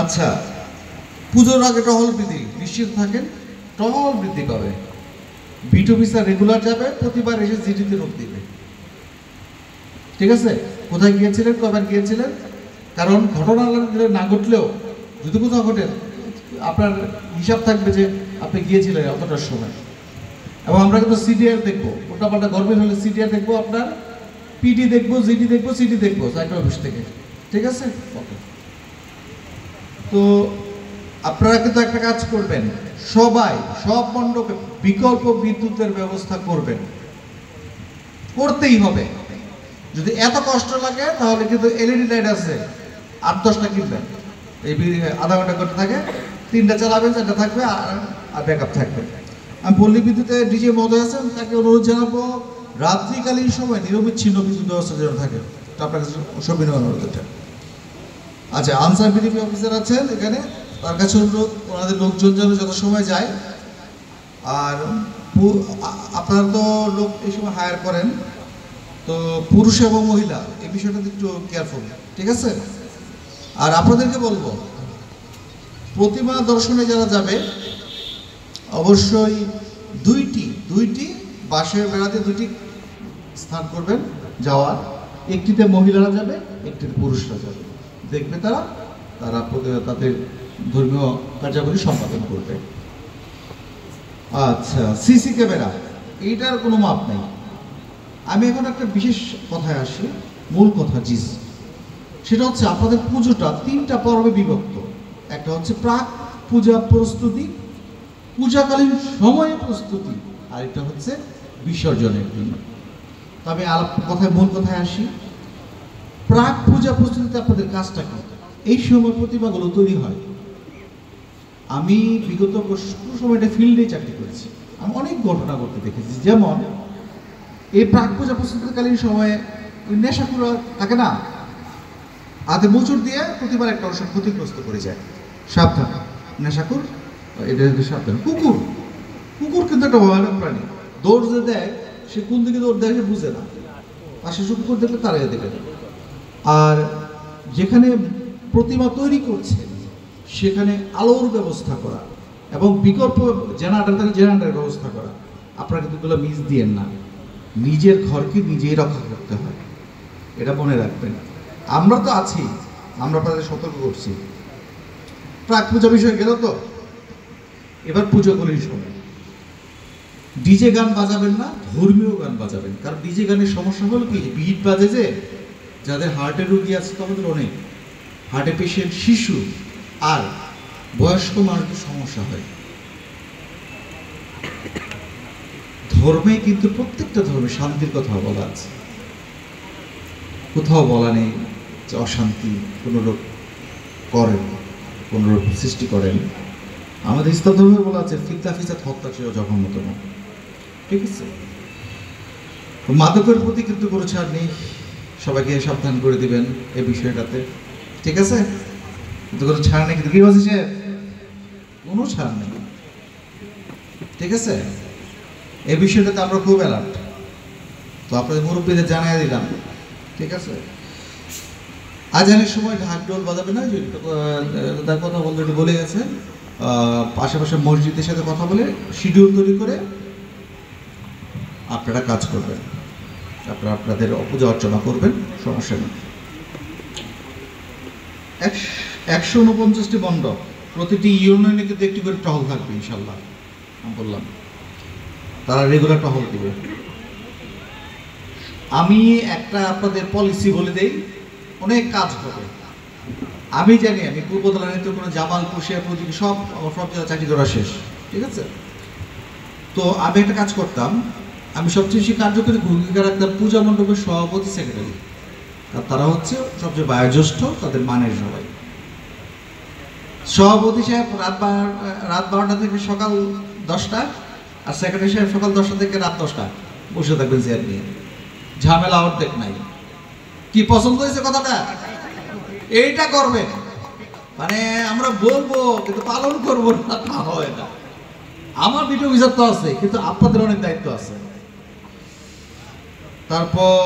আচ্ছা, পুজোর আগে টহল বৃদ্ধি নিশ্চিত থাকেন, টহল বৃদ্ধি পাবে। বিটু ভিসা রেগুলার যাবে, প্রতিবার এসে জিডিতে নোট দিবে। ঠিক আছে? কোথায় গিয়েছিলেন, কবার গিয়েছিলেন? কারণ ঘটনা না ঘটলেও যদি কোথাও ঘটে আপনার হিসাব থাকবে যে আপনি গিয়েছিলেন অতটার সময়। এবং আমরা কিন্তু সিডিআর দেখবো, ওটাপাল্টা গভর্নমেন্ট হলে সিডিআর দেখবো, আপনার পিডি দেখবো, জিডি দেখবো, সিডি দেখবো সাইকেল অফিস থেকে। ঠিক আছে? ওকে। তো আপনারা কিন্তু একটা কাজ করবেন, সবাই সব মণ্ডপে বিকল্প বিদ্যুতের ব্যবস্থা করবেন, করতেই হবে। যদি এত কষ্ট লাগে তাহলে কিন্তু এলইডি লাইট আছে 8-10টা কিনবেন, এই আধা ঘন্টা করতে থাকে, 3টা চালাবেন, 4টা থাকবে আর ব্যাকআপ থাকবে। আমি পল্লী বিদ্যুতে ডিজে মহোদয় আছেন, তাকে অনুরোধ জানাবো রাত্রিকালীন সময় নিরবিচ্ছিন্ন বিদ্যুৎ ব্যবস্থা যেন থাকে। তো আপনার কাছে সবিনয় অনুরোধ এটা। আচ্ছা, আনসার বিডিপি অফিসার আছেন এখানে, তার কাছে অনুরোধ ওনাদের লোকজন যেন যত সময় যায়। আর আপনারা তো লোক এই সময় হায়ার করেন, তো পুরুষ এবং মহিলা এই বিষয়টাতে একটু কেয়ারফুল। ঠিক আছে? আর আপনাদেরকে বলবো, প্রতিমা দর্শনে যারা যাবে অবশ্যই দুইটি বাঁশের বেড়াতে 2টি স্থান করবেন যাওয়ার, একটিতে মহিলারা যাবে, একটিতে পুরুষরা যাবে। দেখবে তারা তাদের ধর্মীয় কার্যাবলী সম্পাদন করবে। আচ্ছা, সিসি ক্যামেরা এইটার কোনো মাপ নেই। আমি এখন একটা বিশেষ কথায় আসি, মূল কথা জিস, সেটা হচ্ছে আপনাদের পুজোটা 3টা পর্বে বিভক্ত। একটা হচ্ছে প্রাক পূজা প্রস্তুতি, পূজাকালীন সময়ে প্রস্তুতি, আর এটা হচ্ছে বিসর্জনের জন্য। তবে মূল কথায় আসি, প্রাক পূজা প্রস্তুতিতে আপনাদের কাজটা কি? এই সময় প্রতিমাগুলো তৈরি হয়। আমি বিগত সময়টা ফিল্ডে চাকরি করেছি, আমি অনেক ঘটনা ঘটতে দেখেছি। যেমন এই প্রাক পূজা প্রস্তুতিকালীন সময়ে নেশাকুরা থাকে না, হাতে মোচড় দিয়ে প্রতিবার একটা অংশ ক্ষতিগ্রস্ত করে যায়। সাবধান, নেশাকুর এটা সাবধান। কুকুর কিন্তু একটা ভয়ানক প্রাণী, দৌড় যে দেয়, সে কোন দিকে দৌড় দেয় সে বুঝে না, পাশে কুকুর দেখলে তাড়াইয়া দেবে। আর যেখানে প্রতিমা তৈরি করছে সেখানে আলোর ব্যবস্থা করা এবং বিকল্প জেনারেটরের ব্যবস্থা করা। আপনারা কিন্তু এগুলো মিস দিয়েন না, নিজের ঘরকে নিজেই রক্ষা করতে হয়, এটা মনে রাখবেন। আমরা তো আছি, আমরা আপনাদের সতর্ক করছি। প্রাক পূজা বিষয় গেল, তো এবার পুজোগুলির সময় ডিজে গান বাজাবেন না, ধর্মীয় গান বাজাবেন। কারণ ডিজে গানের সমস্যা হলো কি, বিট বাজে যে, যাদের হার্টের রোগী আছে তাদের অনেক, হার্টের পেশেন্ট, শিশু আর বয়স্ক মানুষদের সমস্যা হয়। ধর্মে কিন্তু প্রত্যেকটা ধর্মে শান্তির কথা বলা আছে, কোথাও বলা নেই যে অশান্তি কোনো রোগ করেন, কোনো রোগ সৃষ্টি করেন। আমাদের ইসলাম ধর্মে বলা আছে ফিতনা ফিসাদ হত্যা ছিল জঘন্যতম। ঠিক আছে? মাদকের প্রতি কিন্তু কোনো ছাড় নেই, সবাইকে সাবধান করে দিবেন এই বিষয়টাতে। ঠিক আছে? কিন্তু কোনো ছাড় নেই, কিন্তু কি বলছি সে কোনো ছাড় নেই। ঠিক আছে? এই বিষয়টাতে আমরা খুব অ্যালার্ট, তো আপনাদের মুরব্বীদের জানাই দিলাম। ঠিক আছে? আজানের সময় ঢাক ঢোল বাজাবে না, তার কথা অলরেডি বলে গেছে। পাশাপাশি মসজিদের সাথে কথা বলে শিডিউল তৈরি করে আপনারা কাজ করবেন, আপনারা আপনাদের পূজা অর্চনা করবেন, সমস্যা নেই। 149টি মণ্ডপ, প্রতিটি ইউনিয়নে কিন্তু একটি করে টহল থাকবে ইনশাল্লাহ। আমি বললাম তারা রেগুলার টহল দিবে। আমি একটা আপনাদের পলিসি বলে দেই, অনেক কাজ হবে। আমি জানি, আমি পূর্বতলা তো কোনো জামাল কুশিয়া প্রতিটি সব জায়গায় চাকরি করা শেষ। ঠিক আছে? তো আমি একটা কাজ করতাম, আমি সবচেয়ে বেশি কার্যকরী ভূমিকা রাখতাম পূজা মণ্ডপের সভাপতি, সেক্রেটারি। তারা হচ্ছে সবচেয়ে বয়োজ্যেষ্ঠ, তাদের মানের সবাই। সভাপতি সাহেব রাত 12টা থেকে সকাল 10টা, আর সেক্রেটারি সাহেব সকাল 10টা থেকে রাত 10টা বসে থাকবেন চেয়ার নিয়ে, ঝামেলা অর্ধেক নাই। কি পছন্দ হয়েছে কথাটা? এইটা করবেন, মানে আমরা বলবো কিন্তু পালন করবো না, তা হয় না। আমার ভিডিও বিচার তো আছে, কিন্তু আপনাদের অনেক দায়িত্ব আছে। তারপর